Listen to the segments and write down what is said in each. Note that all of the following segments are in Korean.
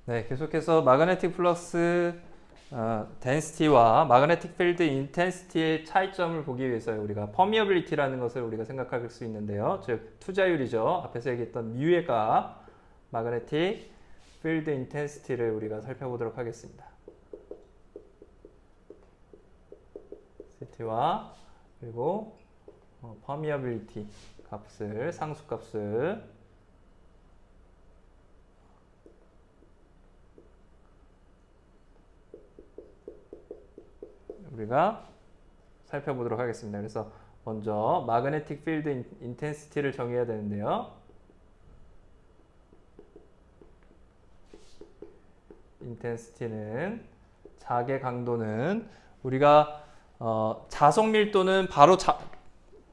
네, 계속해서 마그네틱 플럭스 덴시티와 마그네틱 필드 인텐시티의 차이점을 보기 위해서 우리가 퍼미어빌리티라는 것을 우리가 생각할 수 있는데요. 즉 투자율이죠. 앞에서 얘기했던 뮤의 값, 마그네틱 필드 인텐시티를 우리가 살펴보도록 하겠습니다. 시티와 그리고 퍼미어빌리티 값을 상수값을 우리가 살펴보도록 하겠습니다. 그래서 먼저 마그네틱 필드 인텐시티를 정해야 되는데요. 인텐시티는 자개 강도는 우리가 자석 밀도는 바로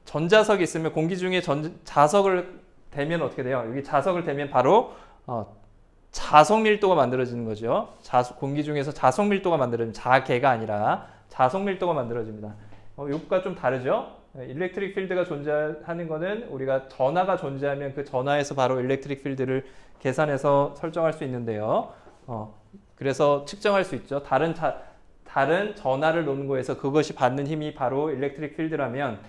전자석이 있으면 공기 중에 자석을 대면 어떻게 돼요? 여기 자석을 대면 바로 자석 밀도가 만들어지는 거죠. 공기 중에서 자석 밀도가 만들어지는 자개가 아니라 자석 밀도가 만들어집니다. 이것과 좀 다르죠? 일렉트릭 필드가 존재하는 거는 우리가 전하가 존재하면 그 전하에서 바로 일렉트릭 필드를 계산해서 설정할 수 있는데요. 그래서 측정할 수 있죠. 다른 전하를 놓는 거에서 그것이 받는 힘이 바로 일렉트릭 필드라면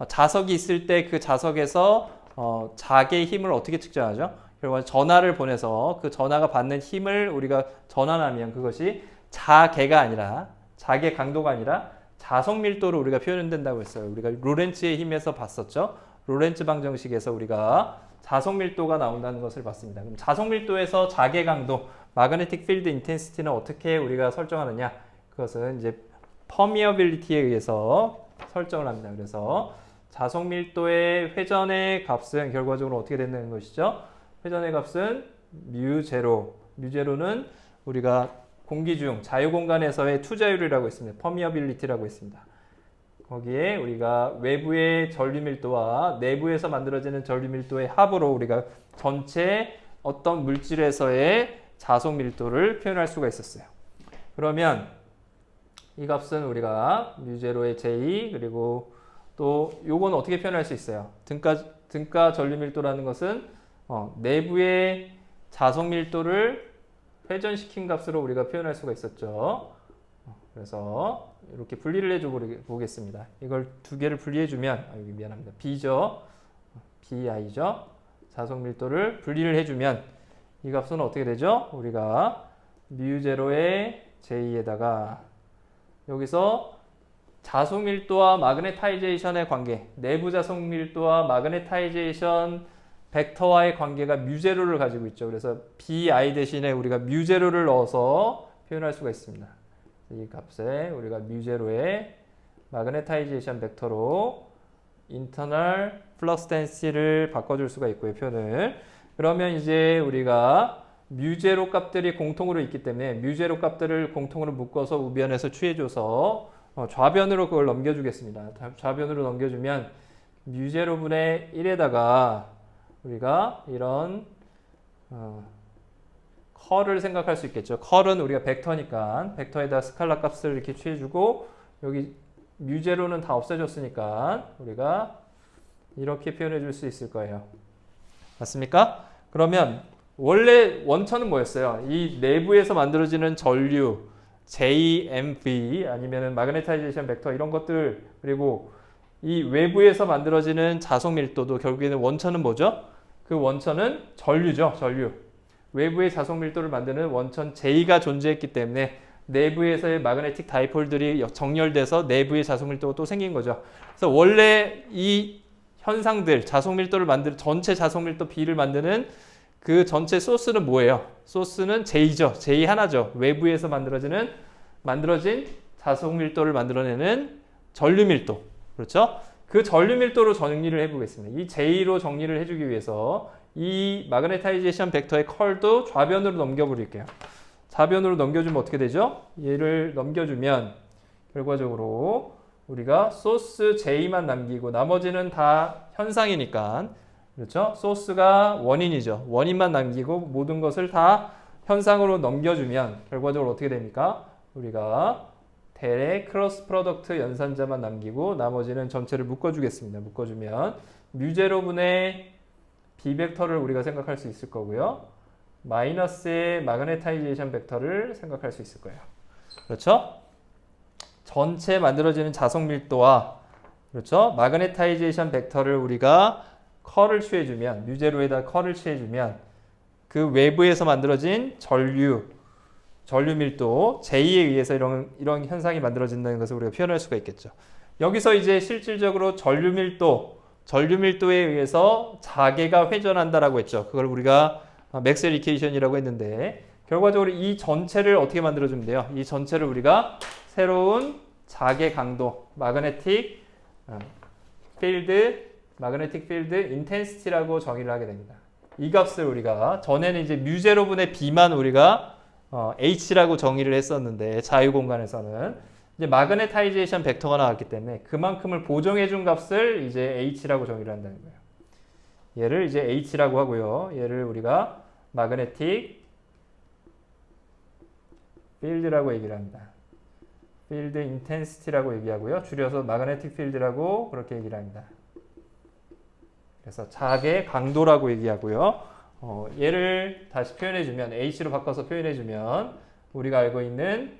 자석이 있을 때 그 자석에서 자개의 힘을 어떻게 측정하죠? 그리고 전하를 보내서 그 전하가 받는 힘을 우리가 전환하면 그것이 자개가 아니라 자개 강도가 아니라 자석 밀도로 우리가 표현된다고 했어요. 우리가 로렌츠의 힘에서 봤었죠. 로렌츠 방정식에서 우리가 자석 밀도가 나온다는 것을 봤습니다. 그럼 자석 밀도에서 자개 강도, 마그네틱 필드 인텐시티는 어떻게 우리가 설정하느냐? 그것은 이제 퍼미어빌리티에 의해서 설정을 합니다. 그래서 자석 밀도의 회전의 값은 결과적으로 어떻게 된다는 것이죠? 회전의 값은 뮤제로. 뮤제로는 우리가 공기 중 자유공간에서의 투자율이라고 했습니다. 퍼미어빌리티라고 했습니다. 거기에 우리가 외부의 전류 밀도와 내부에서 만들어지는 전류 밀도의 합으로 우리가 전체 어떤 물질에서의 자석 밀도를 표현할 수가 있었어요. 그러면 이 값은 우리가 뮤제로의 J 그리고 또 요건 어떻게 표현할 수 있어요? 등가 전류 밀도라는 것은 내부의 자석 밀도를 회전시킨 값으로 우리가 표현할 수가 있었죠. 그래서 이렇게 분리를 해줘 보겠습니다. 이걸 두 개를 분리해 주면 여기 미안합니다. B죠. BI죠. 자석 밀도를 분리를 해주면 이 값은 어떻게 되죠? 우리가 뮤제로의 J에다가 여기서 자석 밀도와 마그네타이제이션의 관계, 내부 자석 밀도와 마그네타이제이션 벡터와의 관계가 뮤제로를 가지고 있죠. 그래서 BI 대신에 우리가 뮤제로를 넣어서 표현할 수가 있습니다. 이 값에 우리가 뮤제로의 마그네타이제이션 벡터로 인터널 플럭스 덴시티를 바꿔줄 수가 있고요. 표현을. 그러면 이제 우리가 뮤제로 값들이 공통으로 있기 때문에 뮤제로 값들을 공통으로 묶어서 우변에서 취해줘서 좌변으로 그걸 넘겨주겠습니다. 좌변으로 넘겨주면 뮤제로분의 1에다가 우리가 이런 컬을 생각할 수 있겠죠. 컬은 우리가 벡터니까 벡터에다 스칼라 값을 이렇게 취해주고 여기 뮤제로는 다 없애줬으니까 우리가 이렇게 표현해 줄 수 있을 거예요. 맞습니까? 그러면 원래 원천은 뭐였어요? 이 내부에서 만들어지는 전류 JMV 아니면 마그네타이제이션 벡터 이런 것들 그리고 이 외부에서 만들어지는 자석 밀도도 결국에는 원천은 뭐죠? 그 원천은 전류죠. 전류. 외부의 자석 밀도를 만드는 원천 J가 존재했기 때문에 내부에서의 마그네틱 다이폴들이 정렬돼서 내부의 자석 밀도가 또 생긴 거죠. 그래서 원래 이 현상들, 자석 밀도를 전체 자석 밀도 B를 만드는 그 전체 소스는 뭐예요? 소스는 J죠. J 하나죠. 외부에서 만들어진 자석 밀도를 만들어내는 전류 밀도. 그렇죠? 그 전류 밀도로 정리를 해보겠습니다. 이 J로 정리를 해주기 위해서 이 마그네타이제이션 벡터의 컬도 좌변으로 넘겨버릴게요. 좌변으로 넘겨주면 어떻게 되죠? 얘를 넘겨주면 결과적으로 우리가 소스 J만 남기고 나머지는 다 현상이니까 그렇죠? 소스가 원인이죠. 원인만 남기고 모든 것을 다 현상으로 넘겨주면 결과적으로 어떻게 됩니까? 우리가 대의 크로스 프로덕트 연산자만 남기고 나머지는 전체를 묶어주겠습니다. 묶어주면 뮤제로분의 B벡터를 우리가 생각할 수 있을 거고요. 마이너스의 마그네타이제이션 벡터를 생각할 수 있을 거예요. 그렇죠? 전체 만들어지는 자석 밀도와 그렇죠? 마그네타이제이션 벡터를 우리가 컬을 취해주면 뮤제로에다 컬을 취해주면 그 외부에서 만들어진 전류 밀도 J에 의해서 이런 현상이 만들어진다는 것을 우리가 표현할 수가 있겠죠. 여기서 이제 실질적으로 전류 밀도에 의해서 자개가 회전한다라고 했죠. 그걸 우리가 맥스웰 이퀘이션이라고 했는데 결과적으로 이 전체를 어떻게 만들어주면 돼요? 이 전체를 우리가 새로운 자개 강도, 마그네틱 필드 인텐시티라고 정의를 하게 됩니다. 이 값을 우리가 전에는 이제 뮤제로분의 B만 우리가 H라고 정의를 했었는데 자유공간에서는 이제 마그네타이제이션 벡터가 나왔기 때문에 그만큼을 보정해 준 값을 이제 H라고 정의를 한다는 거예요. 얘를 이제 H라고 하고요. 얘를 우리가 마그네틱 필드라고 얘기를 합니다. 필드 인텐시티라고 얘기하고요. 줄여서 마그네틱 필드라고 그렇게 얘기를 합니다. 그래서 자개 강도라고 얘기하고요. 얘를 다시 표현해주면 H로 바꿔서 표현해주면 우리가 알고 있는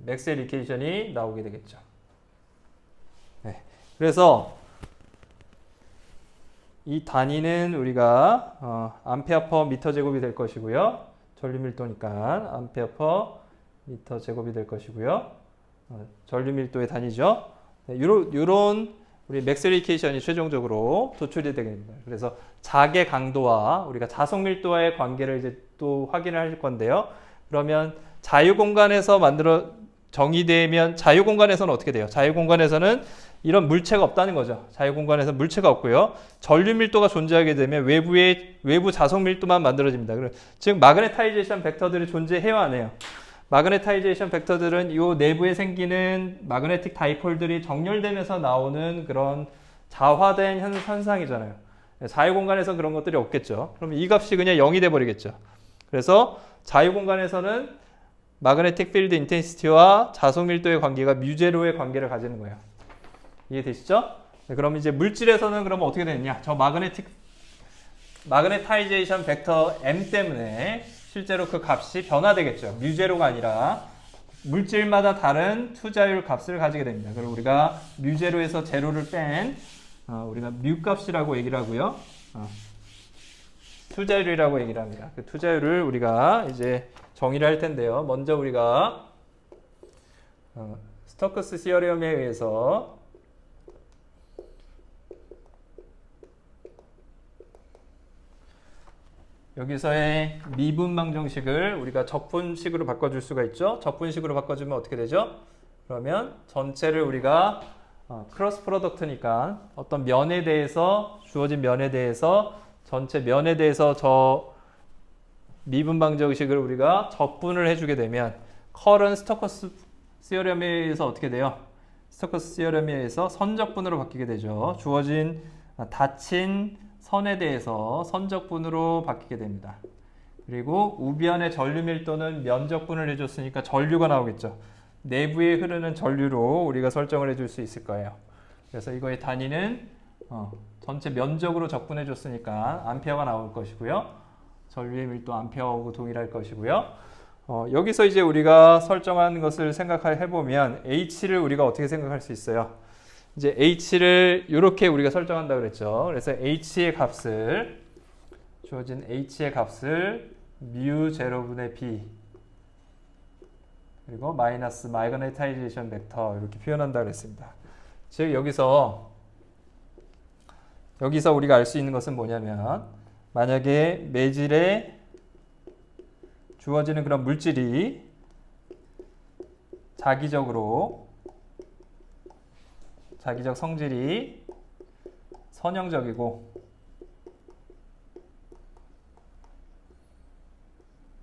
맥스웰 이퀘이션이 나오게 되겠죠. 네. 그래서 이 단위는 우리가 암페어 퍼 미터 제곱이 될 것이고요. 전류 밀도니까 암페어 퍼 미터 제곱이 될 것이고요. 전류 밀도의 단위죠. 네, 요런 우리 맥스웰 이퀘이션이 최종적으로 도출이 되게 됩니다. 그래서 자개 강도와 우리가 자석 밀도와의 관계를 이제 또 확인을 할 건데요. 그러면 자유 공간에서 정의되면 자유 공간에서는 어떻게 돼요? 자유 공간에서는 이런 물체가 없다는 거죠. 자유 공간에서 물체가 없고요. 전류 밀도가 존재하게 되면 외부 자석 밀도만 만들어집니다. 즉 마그네타이제이션 벡터들이 존재해요, 안 해요? 마그네타이제이션 벡터들은 이 내부에 생기는 마그네틱 다이폴들이 정렬되면서 나오는 그런 자화된 현상이잖아요. 자유 공간에서 그런 것들이 없겠죠. 그럼 이 값이 그냥 0이 돼 버리겠죠. 그래서 자유 공간에서는 마그네틱 필드 인텐시티와 자석 밀도의 관계가 뮤제로의 관계를 가지는 거예요. 이해되시죠? 네, 그럼 이제 물질에서는 그러면 어떻게 되느냐? 저 마그네타이제이션 벡터 M 때문에 실제로 그 값이 변화되겠죠. 뮤제로가 아니라 물질마다 다른 투자율 값을 가지게 됩니다. 그리고 우리가 뮤제로에서 제로를 뺀 우리가 뮤 값이라고 얘기를 하고요. 투자율이라고 얘기를 합니다. 그 투자율을 우리가 이제 정의를 할 텐데요. 먼저 우리가 스토크스 시어럼에 의해서 여기서의 미분방 정식을 우리가 적분식으로 바꿔줄 수가 있죠. 적분식으로 바꿔주면 어떻게 되죠? 그러면 전체를 우리가 크로스 프로덕트니까 어떤 면에 대해서 주어진 면에 대해서 전체 면에 대해서 저 미분방 정식을 우리가 적분을 해주게 되면 컬은 스토커스 시어럼에 의해서 어떻게 돼요? 스토커스 시어럼에 의해서 선적분으로 바뀌게 되죠. 주어진 닫힌 선에 대해서 선적분으로 바뀌게 됩니다. 그리고 우변의 전류 밀도는 면적분을 해줬으니까 전류가 나오겠죠. 내부에 흐르는 전류로 우리가 설정을 해줄 수 있을 거예요. 그래서 이거의 단위는 전체 면적으로 적분해 줬으니까 암페어가 나올 것이고요. 전류의 밀도 암페어하고 동일할 것이고요. 여기서 이제 우리가 설정한 것을 생각해 보면 H를 우리가 어떻게 생각할 수 있어요? 이제 H를 이렇게 우리가 설정한다고 그랬죠. 그래서 H의 값을 주어진 H의 값을 뮤 제로분의 B 그리고 마이너스 마그네타이제이션 벡터 이렇게 표현한다고 그랬습니다. 즉 여기서 우리가 알 수 있는 것은 뭐냐면 만약에 매질에 주어지는 그런 물질이 자기적 성질이 선형적이고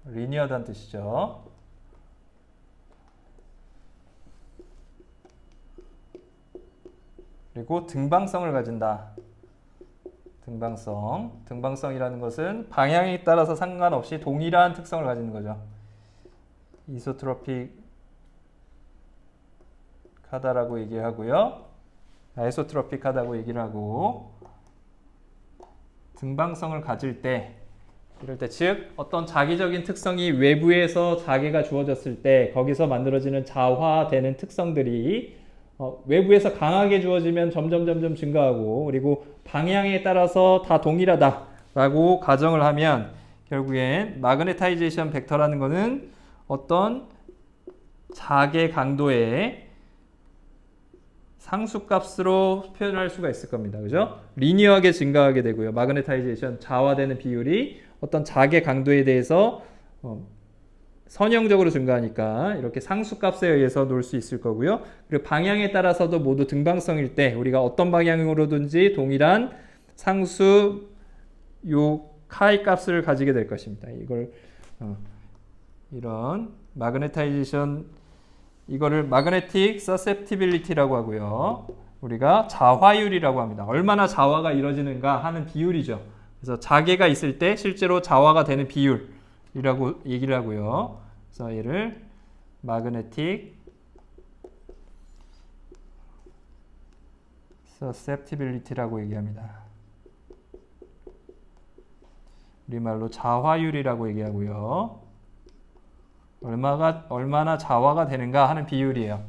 리니어다는 뜻이죠. 그리고 등방성을 가진다. 등방성이라는 것은 방향에 따라서 상관없이 동일한 특성을 가지는 거죠. 이소트로픽하다라고 얘기하고요. 아이소트로픽하다고 얘기를 하고 등방성을 가질 때, 이럴 때 즉 어떤 자기적인 특성이 외부에서 자개가 주어졌을 때 거기서 만들어지는 자화되는 특성들이 외부에서 강하게 주어지면 점점 증가하고, 그리고 방향에 따라서 다 동일하다라고 가정을 하면 결국엔 마그네타이제이션 벡터라는 거는 어떤 자개 강도의 상수값으로 표현할 수가 있을 겁니다. 그죠? 리니어하게 증가하게 되고요. 마그네타이제이션 자화되는 비율이 어떤 자개 강도에 대해서 선형적으로 증가하니까 이렇게 상수값에 의해서 놓을 수 있을 거고요. 그리고 방향에 따라서도 모두 등방성일 때 우리가 어떤 방향으로든지 동일한 상수 요 카이 값을 가지게 될 것입니다. 이걸 이런 마그네타이제이션, 이거를 마그네틱 서셉티빌리티라고 하고요. 우리가 자화율이라고 합니다. 얼마나 자화가 이루어지는가 하는 비율이죠. 그래서 자개가 있을 때 실제로 자화가 되는 비율이라고 얘기를 하고요. 그래서 얘를 마그네틱 서셉티빌리티라고 얘기합니다. 우리말로 자화율이라고 얘기하고요. 얼마나 자화가 되는가 하는 비율이에요.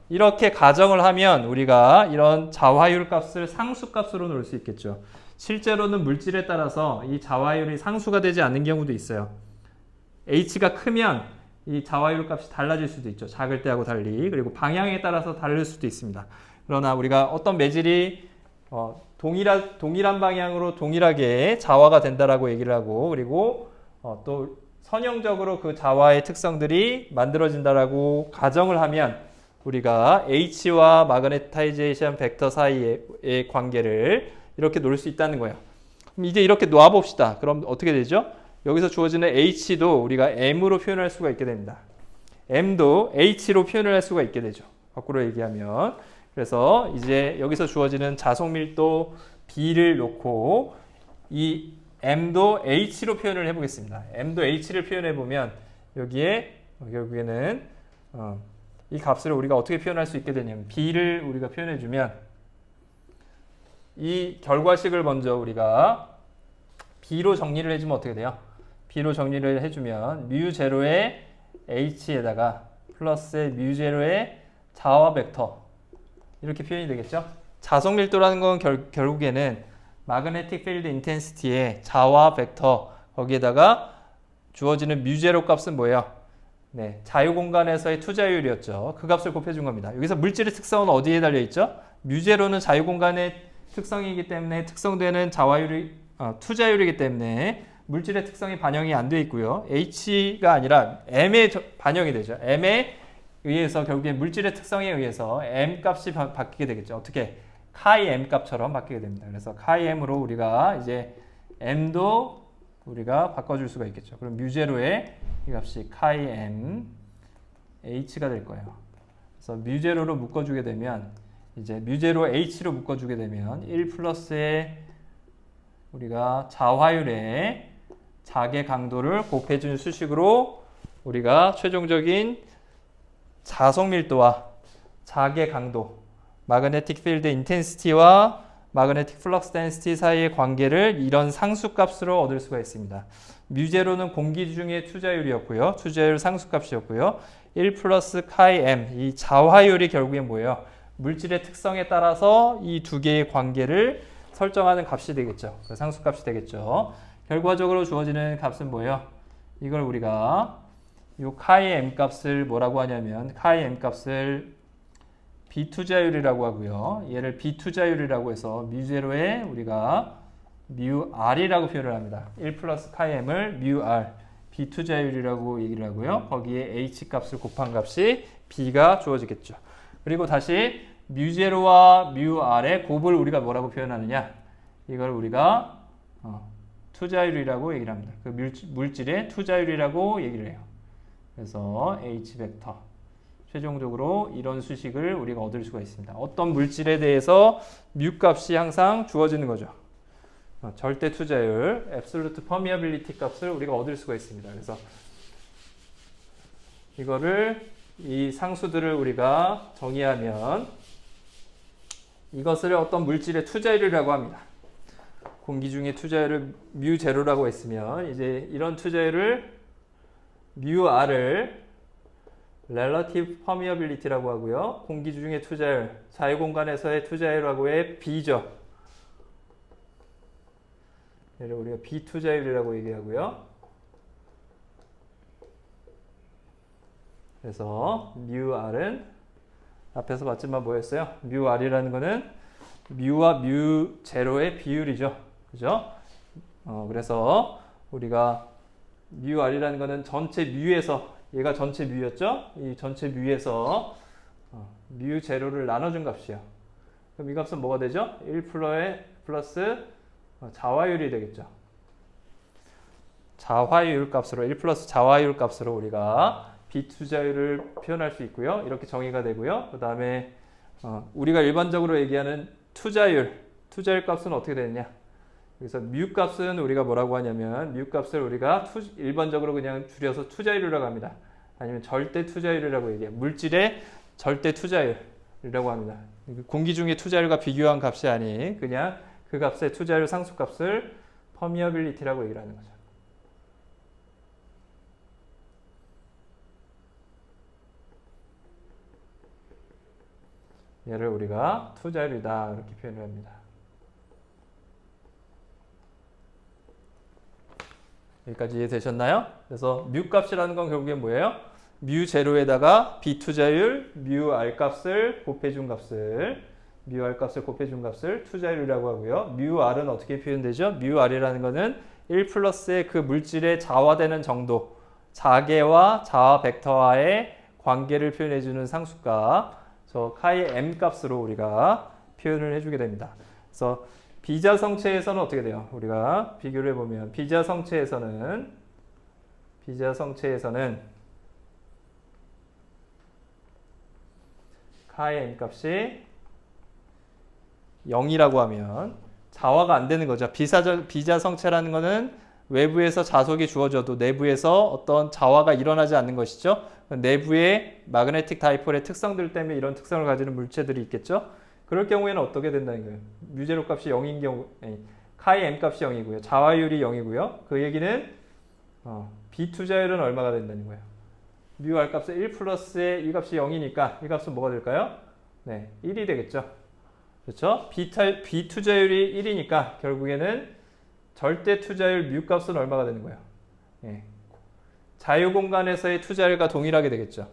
이렇게 가정을 하면 우리가 이런 자화율 값을 상수값으로 놓을 수 있겠죠. 실제로는 물질에 따라서 이 자화율이 상수가 되지 않는 경우도 있어요. H가 크면 이 자화율 값이 달라질 수도 있죠. 작을 때하고 달리. 그리고 방향에 따라서 다를 수도 있습니다. 그러나 우리가 어떤 매질이 동일한 방향으로 동일하게 자화가 된다라고 얘기를 하고, 그리고 또 선형적으로 그 자화의 특성들이 만들어진다라고 가정을 하면 우리가 H와 마그네타이제이션 벡터 사이의 관계를 이렇게 놓을 수 있다는 거예요. 그럼 이제 이렇게 놓아봅시다. 그럼 어떻게 되죠? 여기서 주어지는 H도 우리가 M으로 표현할 수가 있게 됩니다. M도 H로 표현을 할 수가 있게 되죠. 거꾸로 얘기하면. 그래서 이제 여기서 주어지는 자석 밀도 B를 놓고 이 M도 H로 표현을 해보겠습니다. M도 H를 표현해보면 여기에 결국에는 이 값을 우리가 어떻게 표현할 수 있게 되냐면 B를 우리가 표현해주면 이 결과식을 먼저 우리가 B로 정리를 해주면 어떻게 돼요? B로 정리를 해주면 μ0의 H에다가 플러스 μ0의 자화 벡터 이렇게 표현이 되겠죠? 자석 밀도라는 건 결국에는 마그네틱 필드 인텐시티의 자화 벡터 거기에다가 주어지는 μ0 값은 뭐예요? 네, 자유 공간에서의 투자율이었죠. 그 값을 곱해준 겁니다. 여기서 물질의 특성은 어디에 달려있죠? μ0는 자유 공간의 특성이기 때문에 특성되는 투자율이기 때문에 물질의 특성이 반영이 안 돼 있고요. H가 아니라 M에 반영이 되죠. M에 의해서 결국엔 물질의 특성에 의해서 M 값이 바뀌게 되겠죠. 어떻게? 카이 M 값처럼 바뀌게 됩니다. 그래서 카이 M으로 우리가 이제 M도 우리가 바꿔줄 수가 있겠죠. 그럼 μ0의 이 값이 카이 M H가 될 거예요. 그래서 μ0로 묶어주게 되면 이제 μ0 H로 묶어주게 되면 1 플러스의 우리가 자화율의 자개 강도를 곱해준 수식으로 우리가 최종적인 자석 밀도와 자개 강도, 마그네틱 필드 인텐시티와 마그네틱 플럭스 덴시티 사이의 관계를 이런 상수값으로 얻을 수가 있습니다. μ0는 공기 중의 투자율이었고요. 투자율 상수값이었고요. 1 플러스 카이 M, 이 자화율이 결국엔 뭐예요? 물질의 특성에 따라서 이 두 개의 관계를 설정하는 값이 되겠죠. 그 상수값이 되겠죠. 결과적으로 주어지는 값은 뭐예요? 이걸 우리가 이 카이 M 값을 뭐라고 하냐면 카이 M 값을 비투자율이라고 하고요. 얘를 비투자율이라고 해서 μ0에 우리가 μr이라고 표현을 합니다. 1 플러스 카이 M을 μr 비투자율이라고 얘기를 하고요. 거기에 H 값을 곱한 값이 B가 주어지겠죠. 그리고 다시 μ0와 μr의 곱을 우리가 뭐라고 표현하느냐? 이걸 우리가 투자율이라고 얘기를 합니다. 그 물질의 투자율이라고 얘기를 해요. 그래서 H 벡터. 최종적으로 이런 수식을 우리가 얻을 수가 있습니다. 어떤 물질에 대해서 μ 값이 항상 주어지는 거죠. 절대 투자율, absolute permeability 값을 우리가 얻을 수가 있습니다. 그래서 이거를 이 상수들을 우리가 정의하면 이것을 어떤 물질의 투자율이라고 합니다. 공기 중에 투자율을 뮤 제로라고 했으면 이제 이런 투자율을 뮤 r을 relative permeability라고 하고요. 공기 중의 투자율, 자유 공간에서의 투자율하고의 비죠. 얘를 우리가 비투자율이라고 얘기하고요. 그래서 뮤 r은 앞에서 봤지만 뭐였어요? 뮤 r이라는 거는 뮤와 뮤 제로의 비율이죠. 그죠? 그래서 우리가 뮤 r이라는 거는 전체 뮤에서, 얘가 전체 뮤였죠? 이 전체 뮤에서 뮤 제로를 나눠준 값이에요. 그럼 이 값은 뭐가 되죠? 1 플러스 자화율이 되겠죠. 자화율 값으로, 1 플러스 자화율 값으로 우리가 비투자율을 표현할 수 있고요. 이렇게 정의가 되고요. 그 다음에 우리가 일반적으로 얘기하는 투자율 값은 어떻게 되느냐? 그래서 뮤 값은 우리가 뭐라고 하냐면 뮤 값을 우리가 일반적으로 그냥 줄여서 투자율이라고 합니다. 아니면 절대 투자율이라고 얘기해요. 물질의 절대 투자율이라고 합니다. 공기 중의 투자율과 비교한 값이 아닌 그냥 그 값의 투자율 상수값을 퍼미어빌리티라고 얘기를 하는 거죠. 얘를 우리가 투자율이다 이렇게 표현을 합니다. 여기까지 이해되셨나요? 그래서 뮤 값이라는 건 결국엔 뭐예요? 뮤 제로에다가 비투자율, 뮤 r 값을 곱해준 값을, 뮤 r 값을 곱해준 값을 투자율이라고 하고요. 뮤 r은 어떻게 표현되죠? 뮤 r이라는 거는 1 플러스의 그 물질의 자화되는 정도, 자계와 자화 벡터와의 관계를 표현해주는 상수값, 저 카이 m 값으로 우리가 표현을 해주게 됩니다. 그래서 비자성체에서는 어떻게 돼요? 우리가 비교를 해보면 비자성체에서는 카이 m 값이 0이라고 하면 자화가 안 되는 거죠. 비자성체라는 거는 외부에서 자속이 주어져도 내부에서 어떤 자화가 일어나지 않는 것이죠. 내부의 마그네틱 다이폴의 특성들 때문에 이런 특성을 가지는 물체들이 있겠죠. 그럴 경우에는 어떻게 된다는 거예요? 뮤제로 값이 0인 경우, 카이 m 값이 0이고요. 자화율이 0이고요. 그 얘기는 비투자율은 얼마가 된다는 거예요? 뮤 r 값은 1 플러스의 이 값이 0이니까 이 값은 뭐가 될까요? 네, 1이 되겠죠. 그렇죠? 비투자율이 1이니까 결국에는 절대 투자율 뮤 값은 얼마가 되는 거예요? 예. 자유 공간에서의 투자율과 동일하게 되겠죠.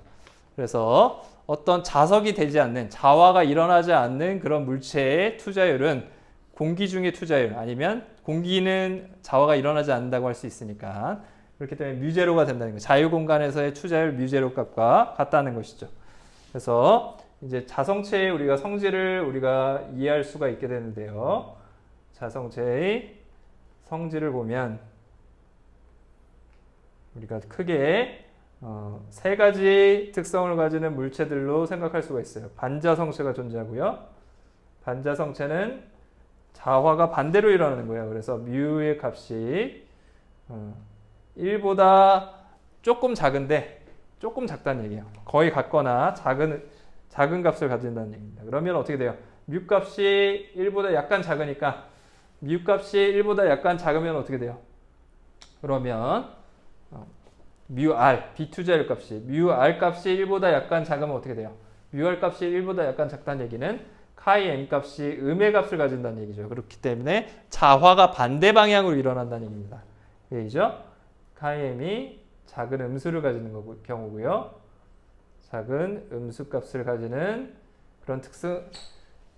그래서 어떤 자석이 되지 않는, 자화가 일어나지 않는 그런 물체의 투자율은 공기 중의 투자율, 아니면 공기는 자화가 일어나지 않는다고 할 수 있으니까 그렇기 때문에 뮤제로가 된다는 거예요. 자유 공간에서의 투자율 뮤제로 값과 같다는 것이죠. 그래서 이제 자성체의 우리가 성질을 우리가 이해할 수가 있게 되는데요. 자성체의 성질을 보면 우리가 크게 세 가지 특성을 가지는 물체들로 생각할 수가 있어요. 반자성체가 존재하고요. 반자성체는 자화가 반대로 일어나는 거예요. 그래서 뮤의 값이 1보다 조금 작은데 조금 작다는 얘기예요. 거의 같거나 작은 값을 가진다는 얘기입니다. 그러면 어떻게 돼요? 뮤 값이 1보다 약간 작으니까 뮤 값이 1보다 약간 작으면 어떻게 돼요? 그러면 뮤 r, 비투자율 값이 뮤 r 값이 1보다 약간 작으면 어떻게 돼요? 뮤 r 값이 1보다 약간 작다는 얘기는 카이 m 값이 음의 값을 가진다는 얘기죠. 그렇기 때문에 자화가 반대 방향으로 일어난다는 얘기입니다. 그 얘기죠? 카이 m이 작은 음수를 가지는 경우고요. 작은 음수 값을 가지는 그런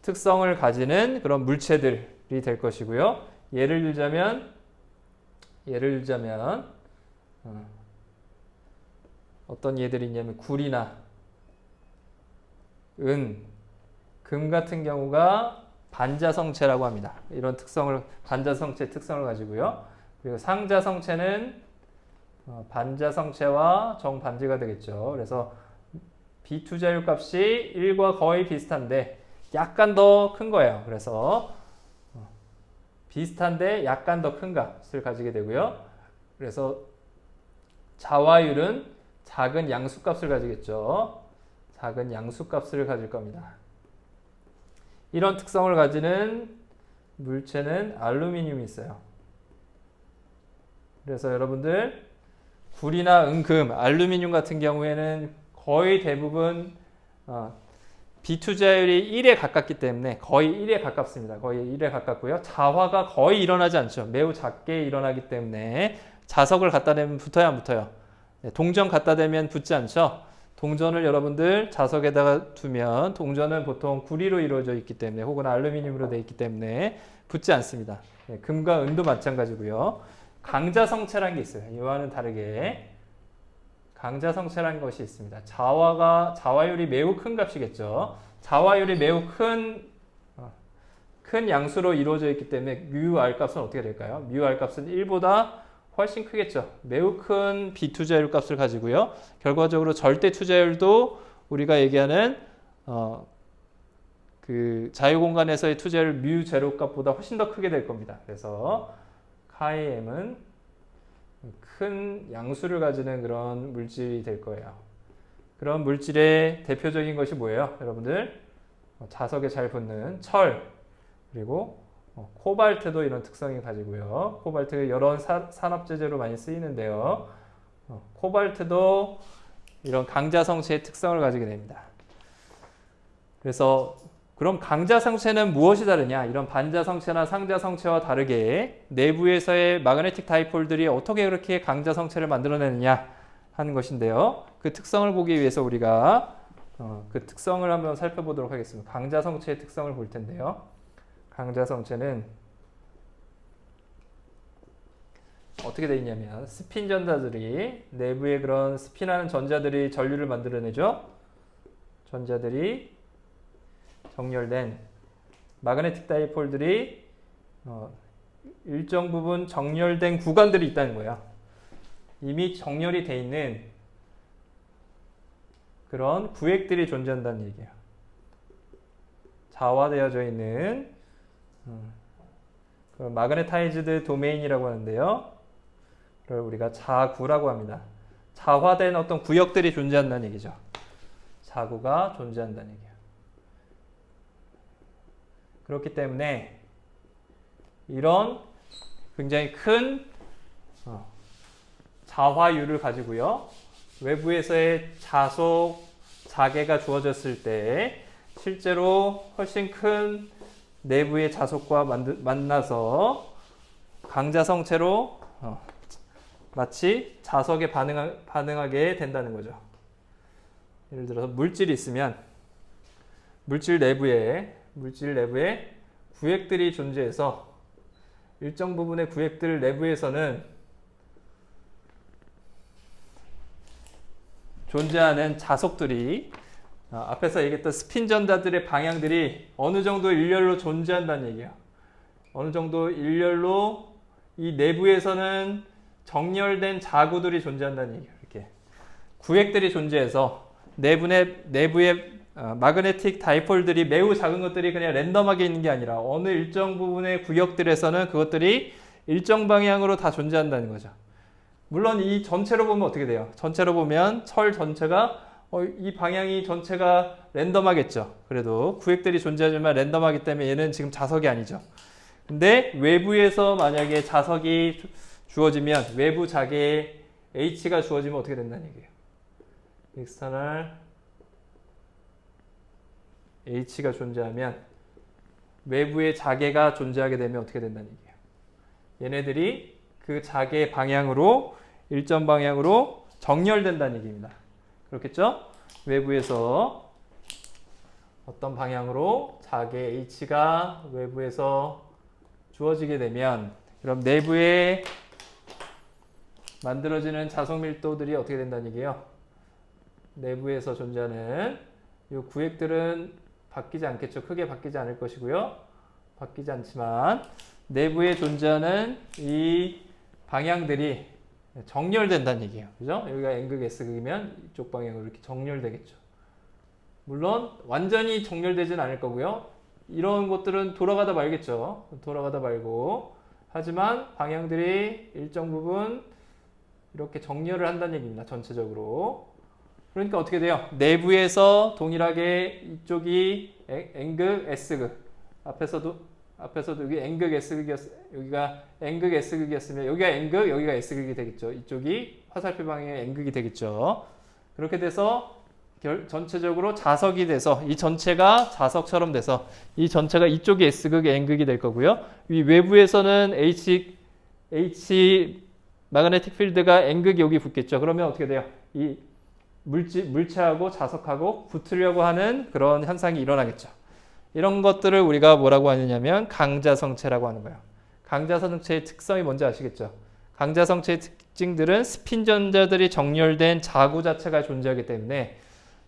특성을 가지는 그런 물체들이 될 것이고요. 예를 들자면 어떤 예들이 있냐면 구리나 금 같은 경우가 반자성체라고 합니다. 이런 반자성체 특성을 가지고요. 그리고 상자성체는 반자성체와 정반대가 되겠죠. 그래서 비투자율 값이 1과 거의 비슷한데 약간 더 큰 거예요. 그래서 비슷한데 약간 더 큰 값을 가지게 되고요. 그래서 자화율은 작은 양수값을 가지겠죠. 작은 양수값을 가질 겁니다. 이런 특성을 가지는 물체는 알루미늄이 있어요. 그래서 여러분들 구리나 은금, 알루미늄 같은 경우에는 거의 대부분 비투자율이 1에 가깝기 때문에 거의 1에 가깝습니다. 거의 1에 가깝고요. 자화가 거의 일어나지 않죠. 매우 작게 일어나기 때문에 자석을 갖다 대면 붙어야 안 붙어요. 동전 갖다 대면 붙지 않죠. 동전을 여러분들 자석에다가 두면 동전은 보통 구리로 이루어져 있기 때문에 혹은 알루미늄으로 되어 있기 때문에 붙지 않습니다. 금과 은도 마찬가지고요. 강자성체라는 게 있어요. 이와는 다르게 강자성체라는 것이 있습니다. 자화율이 매우 큰 값이겠죠. 자화율이 매우 큰 양수로 이루어져 있기 때문에 뮤 R 값은 어떻게 될까요? 뮤 R 값은 1보다 훨씬 크겠죠. 매우 큰 비투자율 값을 가지고요. 결과적으로 절대 투자율도 우리가 얘기하는 그 자유공간에서의 투자율 뮤 제로 값보다 훨씬 더 크게 될 겁니다. 그래서 카이 M은 큰 양수를 가지는 그런 물질이 될 거예요. 그런 물질의 대표적인 것이 뭐예요? 여러분들 자석에 잘 붙는 철 그리고 코발트도 이런 특성이 가지고요. 코발트가 여러 산업재재로 많이 쓰이는데요. 코발트도 이런 강자성체의 특성을 가지게 됩니다. 그래서 그럼 강자성체는 무엇이 다르냐? 이런 반자성체나 상자성체와 다르게 내부에서의 마그네틱 다이폴들이 어떻게 그렇게 강자성체를 만들어내느냐 하는 것인데요. 그 특성을 보기 위해서 우리가 그 특성을 한번 살펴보도록 하겠습니다. 강자성체의 특성을 볼 텐데요. 강자성체는 어떻게 되어 있냐면 스핀 전자들이 내부에 그런 스핀하는 전자들이 전류를 만들어내죠. 전자들이 정렬된 마그네틱 다이폴들이 일정 부분 정렬된 구간들이 있다는 거예요. 이미 정렬이 돼 있는 그런 구획들이 존재한다는 얘기예요. 자화되어져 있는 마그네타이즈드 도메인이라고 하는데요. 그걸 우리가 자구라고 합니다. 자화된 어떤 구역들이 존재한다는 얘기죠. 자구가 존재한다는 얘기예요. 그렇기 때문에 이런 굉장히 큰 자화율을 가지고요. 외부에서의 자속, 자개가 주어졌을 때 실제로 훨씬 큰 내부의 자속과 만나서 강자성체로 마치 자석에 반응하게 된다는 거죠. 예를 들어서 물질이 있으면 물질 내부에 구획들이 존재해서 일정 부분의 구획들 내부에서는 존재하는 자석들이 앞에서 얘기했던 스핀 전자들의 방향들이 어느 정도 일렬로 존재한다는 얘기예요. 어느 정도 일렬로 이 내부에서는 정렬된 자구들이 존재한다는 얘기예요. 이렇게 구획들이 존재해서 내부에 마그네틱 다이폴들이 매우 작은 것들이 그냥 랜덤하게 있는 게 아니라 어느 일정 부분의 구역들에서는 그것들이 일정 방향으로 다 존재한다는 거죠. 물론 이 전체로 보면 어떻게 돼요? 전체로 보면 철 전체가 이 방향이 전체가 랜덤하겠죠. 그래도 구획들이 존재하지만 랜덤하기 때문에 얘는 지금 자석이 아니죠. 근데 외부에서 만약에 자석이 주어지면 외부 자개에 H가 주어지면 어떻게 된다는 얘기예요. external H가 존재하면 외부의 자개가 존재하게 되면 어떻게 된다는 얘기예요. 얘네들이 그 자개 방향으로 일정 방향으로 정렬된다는 얘기입니다. 그렇겠죠? 외부에서 어떤 방향으로 자개 H가 외부에서 주어지게 되면 그럼 내부에 만들어지는 자석 밀도들이 어떻게 된다는 얘기예요. 내부에서 존재하는 이 구획들은 바뀌지 않겠죠. 크게 바뀌지 않을 것이고요. 바뀌지 않지만 내부에 존재하는 이 방향들이 정렬된다는 얘기예요. 그죠? 여기가 N극 S극이면 이쪽 방향으로 이렇게 정렬되겠죠. 물론 완전히 정렬되진 않을 거고요. 이런 것들은 돌아가다 말겠죠. 돌아가다 말고. 하지만 방향들이 일정 부분 이렇게 정렬을 한다는 얘기입니다. 전체적으로. 그러니까 어떻게 돼요? 내부에서 동일하게 이쪽이 N극, S극. 앞에서도 여기 N극 여기가 N극 S극이었으면 여기가 N극, 여기가 S극이 되겠죠. 이쪽이 화살표 방향의 N극이 되겠죠. 그렇게 돼서 전체적으로 자석이 돼서 이 전체가 자석처럼 돼서 이 전체가 이쪽이 S극, N극이 될 거고요. 이 외부에서는 H 마그네틱 필드가 N극이 여기 붙겠죠. 그러면 어떻게 돼요? 이 물체하고 자석하고 붙으려고 하는 그런 현상이 일어나겠죠. 이런 것들을 우리가 뭐라고 하느냐면 강자성체라고 하는 거예요. 강자성체의 특성이 뭔지 아시겠죠? 강자성체의 특징들은 스핀 전자들이 정렬된 자구 자체가 존재하기 때문에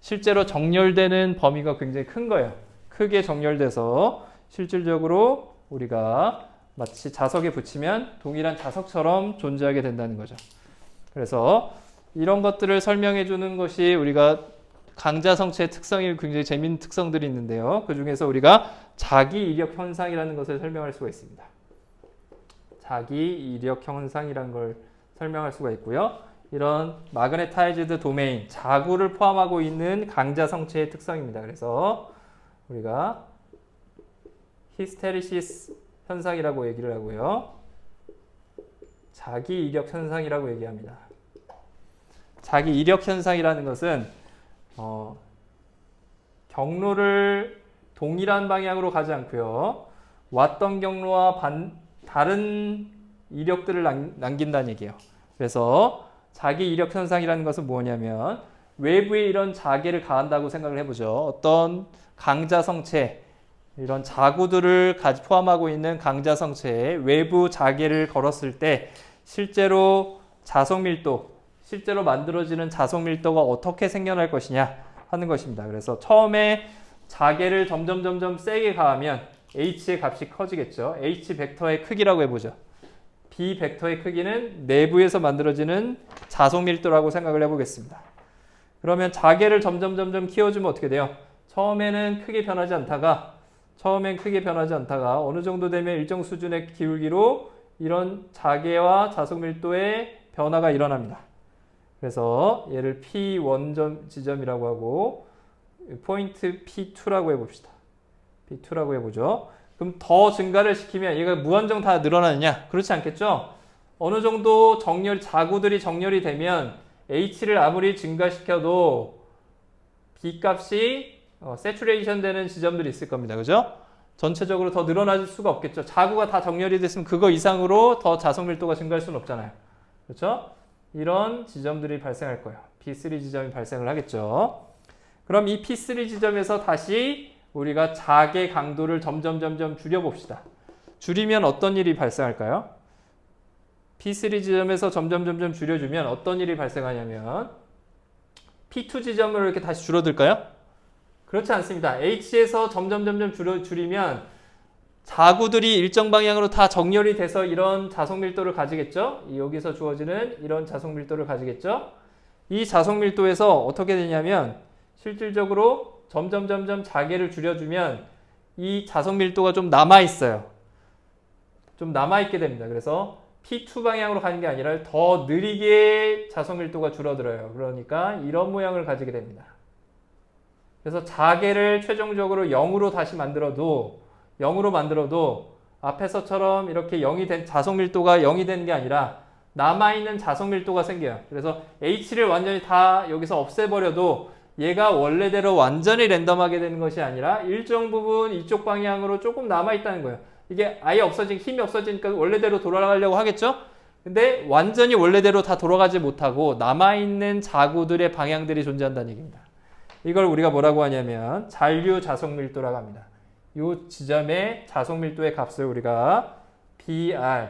실제로 정렬되는 범위가 굉장히 큰 거예요. 크게 정렬돼서 실질적으로 우리가 마치 자석에 붙이면 동일한 자석처럼 존재하게 된다는 거죠. 그래서 이런 것들을 설명해 주는 것이 우리가 강자성체의 특성이 굉장히 재미있는 특성들이 있는데요. 그 중에서 우리가 자기 이력 현상이라는 것을 설명할 수가 있습니다. 자기 이력 현상이라는 걸 설명할 수가 있고요. 이런 마그네타이즈드 도메인, 자구를 포함하고 있는 강자성체의 특성입니다. 그래서 우리가 히스테리시스 현상이라고 얘기를 하고요. 자기 이력 현상이라고 얘기합니다. 자기 이력 현상이라는 것은 경로를 동일한 방향으로 가지 않고요. 왔던 경로와 다른 이력들을 남긴다는 얘기예요. 그래서 자기 이력 현상이라는 것은 뭐냐면 외부에 이런 자계를 가한다고 생각을 해보죠. 어떤 강자성체, 이런 자구들을 포함하고 있는 강자성체에 외부 자계를 걸었을 때 실제로 자석밀도, 실제로 만들어지는 자석밀도가 어떻게 생겨날 것이냐 하는 것입니다. 그래서 처음에 자계를 점점 세게 가하면 H의 값이 커지겠죠. H 벡터의 크기라고 해보죠. B 벡터의 크기는 내부에서 만들어지는 자석밀도라고 생각을 해보겠습니다. 그러면 자계를 점점 키워주면 어떻게 돼요? 처음엔 크게 변하지 않다가 어느 정도 되면 일정 수준의 기울기로 이런 자계와 자석밀도의 변화가 일어납니다. 그래서 얘를 P1 지점이라고 하고 포인트 P2라고 해봅시다. P2라고 해보죠. 그럼 더 증가를 시키면 얘가 무한정 다 늘어나느냐? 그렇지 않겠죠? 어느 정도 자구들이 정렬이 되면 H를 아무리 증가시켜도 B 값이 세츄레이션 되는 지점들이 있을 겁니다. 그죠? 전체적으로 더 늘어날 수가 없겠죠. 자구가 다 정렬이 됐으면 그거 이상으로 더 자석밀도가 증가할 수는 없잖아요. 그렇죠? 이런 지점들이 발생할 거예요. P3 지점이 발생을 하겠죠. 그럼 이 P3 지점에서 다시 우리가 자계 강도를 점점 줄여봅시다. 줄이면 어떤 일이 발생할까요? P3 지점에서 점점 줄여주면 어떤 일이 발생하냐면 P2 지점으로 이렇게 다시 줄어들까요? 그렇지 않습니다. H에서 점점 줄이면 자구들이 일정 방향으로 다 정렬이 돼서 이런 자석밀도를 가지겠죠? 여기서 주어지는 이런 자석밀도를 가지겠죠? 이 자석밀도에서 어떻게 되냐면 실질적으로 점점 자계를 줄여주면 이 자석밀도가 좀 남아있어요. 좀 남아있게 됩니다. 그래서 P2 방향으로 가는 게 아니라 더 느리게 자석밀도가 줄어들어요. 그러니까 이런 모양을 가지게 됩니다. 그래서 자계를 최종적으로 0으로 다시 만들어도 앞에서처럼 이렇게 자석밀도가 0이 되는 게 아니라 남아있는 자석밀도가 생겨요. 그래서 H를 완전히 다 여기서 없애버려도 얘가 원래대로 완전히 랜덤하게 되는 것이 아니라 일정 부분 이쪽 방향으로 조금 남아있다는 거예요. 이게 아예 힘이 없어지니까 원래대로 돌아가려고 하겠죠? 근데 완전히 원래대로 다 돌아가지 못하고 남아있는 자구들의 방향들이 존재한다는 얘기입니다. 이걸 우리가 뭐라고 하냐면 잔류 자석밀도라고 합니다. 이 지점의 자석밀도의 값을 우리가 BR,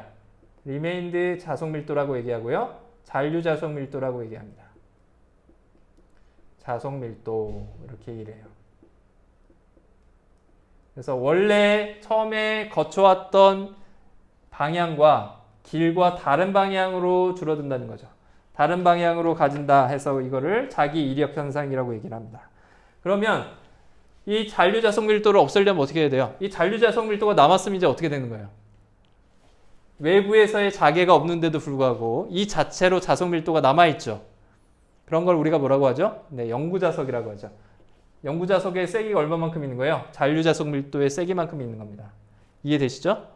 Remained 자석밀도라고 얘기하고요. 잔류 자석밀도라고 얘기합니다. 자석밀도 이렇게 얘기를 해요. 그래서 원래 처음에 거쳐왔던 방향과 길과 다른 방향으로 줄어든다는 거죠. 다른 방향으로 가진다 해서 이거를 자기 이력 현상이라고 얘기를 합니다. 그러면 이 잔류 자석밀도를 없애려면 어떻게 해야 돼요? 이 잔류 자석밀도가 남았으면 이제 어떻게 되는 거예요? 외부에서의 자계가 없는데도 불구하고 이 자체로 자석밀도가 남아있죠. 그런 걸 우리가 뭐라고 하죠? 네, 영구자석이라고 하죠. 영구자석의 세기가 얼마만큼 있는 거예요? 잔류 자석밀도의 세기만큼 있는 겁니다. 이해되시죠?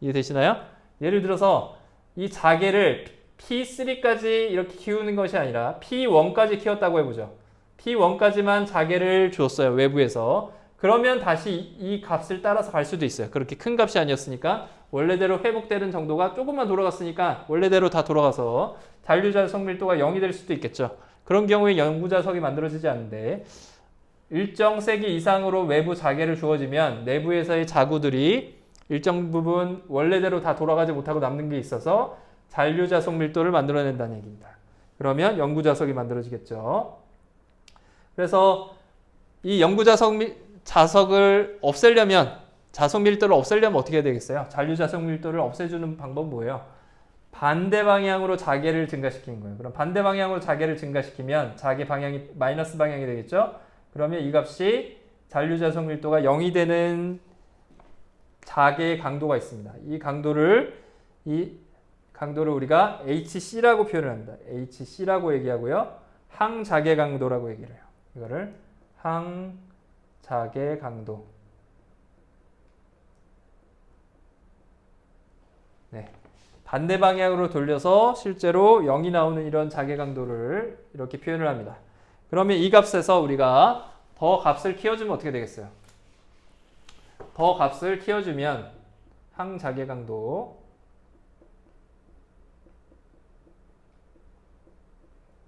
이해되시나요? 예를 들어서 이 자개를 P3까지 이렇게 키우는 것이 아니라 P1까지 키웠다고 해보죠. P1까지만 자개를 주었어요. 외부에서. 그러면 다시 이 값을 따라서 갈 수도 있어요. 그렇게 큰 값이 아니었으니까 원래대로 회복되는 정도가 조금만 돌아갔으니까 원래대로 다 돌아가서 잔류자석 밀도가 0이 될 수도 있겠죠. 그런 경우에 영구자석이 만들어지지 않는데 일정 세기 이상으로 외부 자개를 주어지면 내부에서의 자구들이 일정 부분 원래대로 다 돌아가지 못하고 남는 게 있어서 잔류자석 밀도를 만들어낸다는 얘기입니다. 그러면 영구자석이 만들어지겠죠. 그래서 이 자석을 없애려면 자석 밀도를 없애려면 어떻게 해야 되겠어요? 잔류자석 밀도를 없애주는 방법은 뭐예요? 반대 방향으로 자개를 증가시키는 거예요. 그럼 반대 방향으로 자개를 증가시키면 자개 방향이 마이너스 방향이 되겠죠? 그러면 이 값이 잔류자석 밀도가 0이 되는 자개의 강도가 있습니다. 이 강도를 우리가 HC라고 표현을 합니다. HC라고 얘기하고요. 항자개 강도라고 얘기를 해요. 이거를 항자개 강도. 네. 반대 방향으로 돌려서 실제로 0이 나오는 이런 자개 강도를 이렇게 표현을 합니다. 그러면 이 값에서 우리가 더 값을 키워주면 어떻게 되겠어요? 더 값을 키워주면 항자개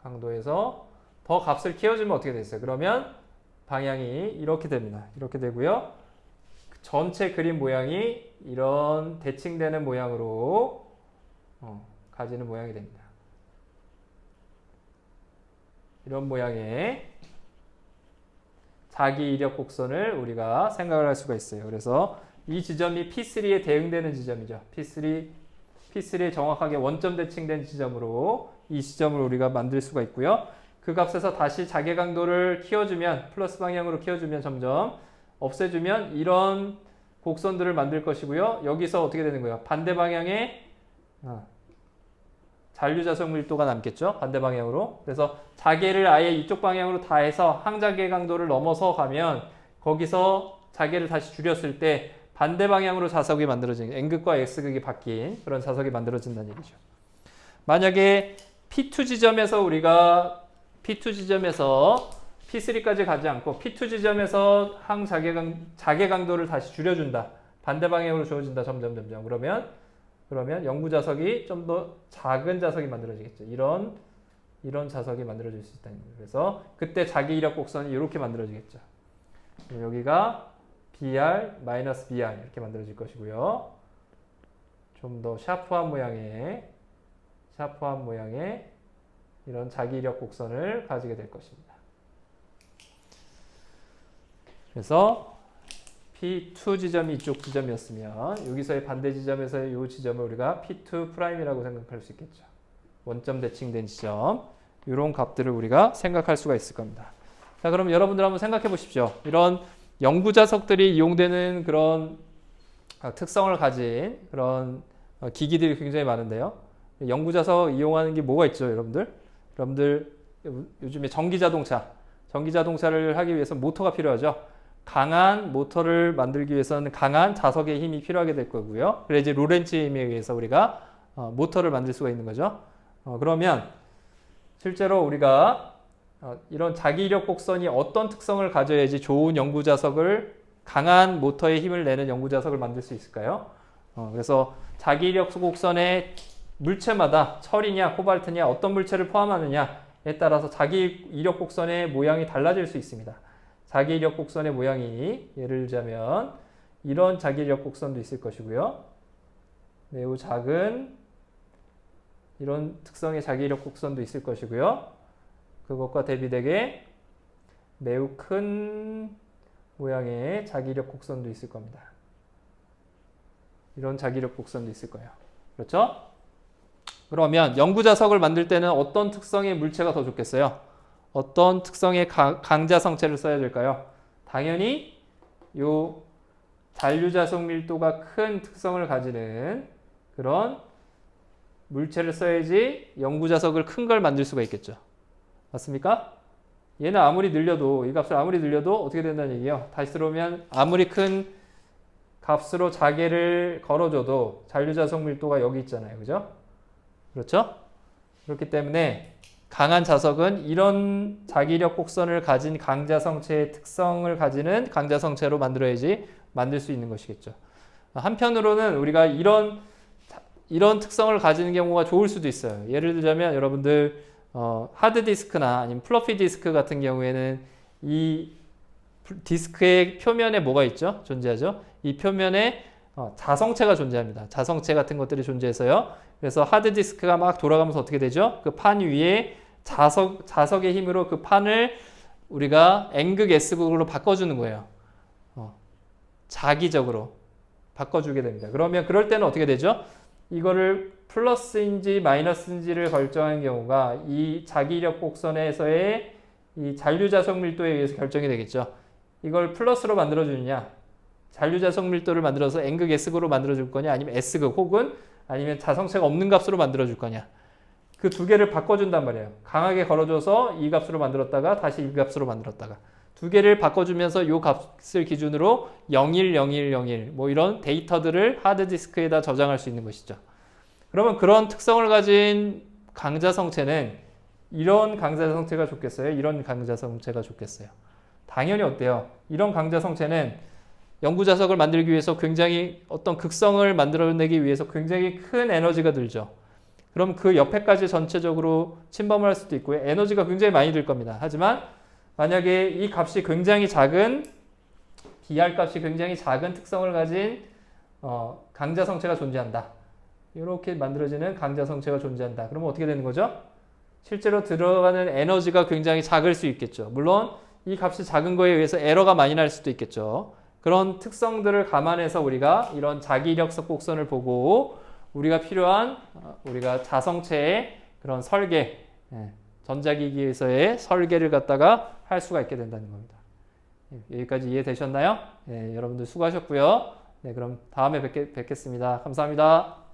강도에서 더 값을 키워주면 어떻게 되겠어요? 그러면 방향이 이렇게 됩니다. 이렇게 되고요. 전체 그림 모양이 이런 대칭되는 모양으로 가지는 모양이 됩니다. 이런 모양의 자기 이력 곡선을 우리가 생각을 할 수가 있어요. 그래서 이 지점이 P3에 대응되는 지점이죠. P3에 정확하게 원점 대칭된 지점으로 이 지점을 우리가 만들 수가 있고요. 그 값에서 다시 자개 강도를 키워주면 플러스 방향으로 키워주면 점점 없애주면 이런 곡선들을 만들 것이고요. 여기서 어떻게 되는 거예요? 반대 방향에 잔류자석 밀도가 남겠죠. 반대 방향으로. 그래서 자개를 아예 이쪽 방향으로 다 해서 항자개 강도를 넘어서 가면 거기서 자개를 다시 줄였을 때 반대 방향으로 자석이 만들어지는 N극과 S극이 바뀐 그런 자석이 만들어진다는 얘기죠. 만약에 P2 지점에서 우리가 P3까지 가지 않고 P2 지점에서 자개 강도를 다시 줄여준다. 반대 방향으로 주어진다. 점점. 그러면 영구자석이 좀 더 작은 자석이 만들어지겠죠. 이런 자석이 만들어질 수 있다는 거예요. 그래서 그때 자기 이력 곡선이 이렇게 만들어지겠죠. 여기가 BR, BR 이렇게 만들어질 것이고요. 좀 더 샤프한 모양의 이런 자기 이력 곡선을 가지게 될 것입니다. 그래서 P2 지점이 이쪽 지점이었으면 여기서의 반대 지점에서의 이 지점을 우리가 P2'이라고 생각할 수 있겠죠. 원점 대칭된 지점. 이런 값들을 우리가 생각할 수가 있을 겁니다. 자, 그럼 여러분들 한번 생각해 보십시오. 이런 영구자석들이 이용되는 그런 특성을 가진 그런 기기들이 굉장히 많은데요. 영구자석 이용하는 게 뭐가 있죠, 여러분들? 여러분들 요즘에 전기자동차를 하기 위해서 모터가 필요하죠. 강한 모터를 만들기 위해서는 강한 자석의 힘이 필요하게 될 거고요. 그래서 이제 로렌츠의 힘에 의해서 우리가 모터를 만들 수가 있는 거죠. 그러면 실제로 우리가 이런 자기 이력 곡선이 어떤 특성을 가져야지 좋은 영구자석을 강한 모터의 힘을 내는 영구자석을 만들 수 있을까요? 그래서 자기 이력 곡선의 물체마다 철이냐 코발트냐 어떤 물체를 포함하느냐에 따라서 자기 이력 곡선의 모양이 달라질 수 있습니다. 자기 이력 곡선의 모양이 예를 들자면 이런 자기 이력 곡선도 있을 것이고요. 매우 작은 이런 특성의 자기 이력 곡선도 있을 것이고요. 그것과 대비되게 매우 큰 모양의 자기 이력 곡선도 있을 겁니다. 이런 자기 이력 곡선도 있을 거예요. 그렇죠? 그러면 영구자석을 만들 때는 어떤 특성의 물체가 더 좋겠어요? 어떤 특성의 강자성체를 써야 될까요? 당연히 요 잔류자석 밀도가 큰 특성을 가지는 그런 물체를 써야지 영구자석을 큰 걸 만들 수가 있겠죠. 맞습니까? 얘는 아무리 늘려도 이 값을 아무리 늘려도 어떻게 된다는 얘기예요? 다시 들어오면 아무리 큰 값으로 자개를 걸어줘도 잔류자석 밀도가 여기 있잖아요. 그죠? 그렇죠? 그렇기 때문에 강한 자석은 이런 자기력 곡선을 가진 강자성체의 특성을 가지는 강자성체로 만들어야지 만들 수 있는 것이겠죠. 한편으로는 우리가 이런 특성을 가지는 경우가 좋을 수도 있어요. 예를 들자면 여러분들 하드디스크나 아니면 플로피 디스크 같은 경우에는 이 디스크의 표면에 뭐가 있죠? 존재하죠? 이 표면에 자성체가 존재합니다. 자성체 같은 것들이 존재해서요. 그래서 하드디스크가 막 돌아가면서 어떻게 되죠? 그 판 위에 자석의 힘으로 그 판을 우리가 N극 S극으로 바꿔주는 거예요. 자기적으로 바꿔주게 됩니다. 그러면 그럴 때는 어떻게 되죠? 이거를 플러스인지 마이너스인지를 결정하는 경우가 이 자기력 곡선에서의 이 잔류자석 밀도에 의해서 결정이 되겠죠. 이걸 플러스로 만들어주느냐, 잔류자석 밀도를 만들어서 N극 S극으로 만들어줄 거냐, 아니면 S극 혹은 아니면 자성체가 없는 값으로 만들어줄 거냐. 그 두 개를 바꿔준단 말이에요. 강하게 걸어줘서 이 값으로 만들었다가 다시 이 값으로 만들었다가 두 개를 바꿔주면서 이 값을 기준으로 01, 01, 01 뭐 이런 데이터들을 하드디스크에다 저장할 수 있는 것이죠. 그러면 그런 특성을 가진 강자성체는 이런 강자성체가 좋겠어요? 이런 강자성체가 좋겠어요? 당연히 어때요? 이런 강자성체는 영구자석을 만들기 위해서 굉장히 어떤 극성을 만들어내기 위해서 굉장히 큰 에너지가 들죠. 그럼 그 옆에까지 전체적으로 침범을 할 수도 있고요. 에너지가 굉장히 많이 들 겁니다. 하지만 만약에 이 값이 굉장히 작은 BR 값이 굉장히 작은 특성을 가진 강자성체가 존재한다. 이렇게 만들어지는 강자성체가 존재한다. 그러면 어떻게 되는 거죠? 실제로 들어가는 에너지가 굉장히 작을 수 있겠죠. 물론 이 값이 작은 거에 의해서 에러가 많이 날 수도 있겠죠. 그런 특성들을 감안해서 우리가 이런 자기력석 곡선을 보고 우리가 필요한 우리가 자성체의 그런 설계, 전자기기에서의 설계를 갖다가 할 수가 있게 된다는 겁니다. 여기까지 이해되셨나요? 네, 여러분들 수고하셨고요. 네, 그럼 다음에 뵙겠습니다. 감사합니다.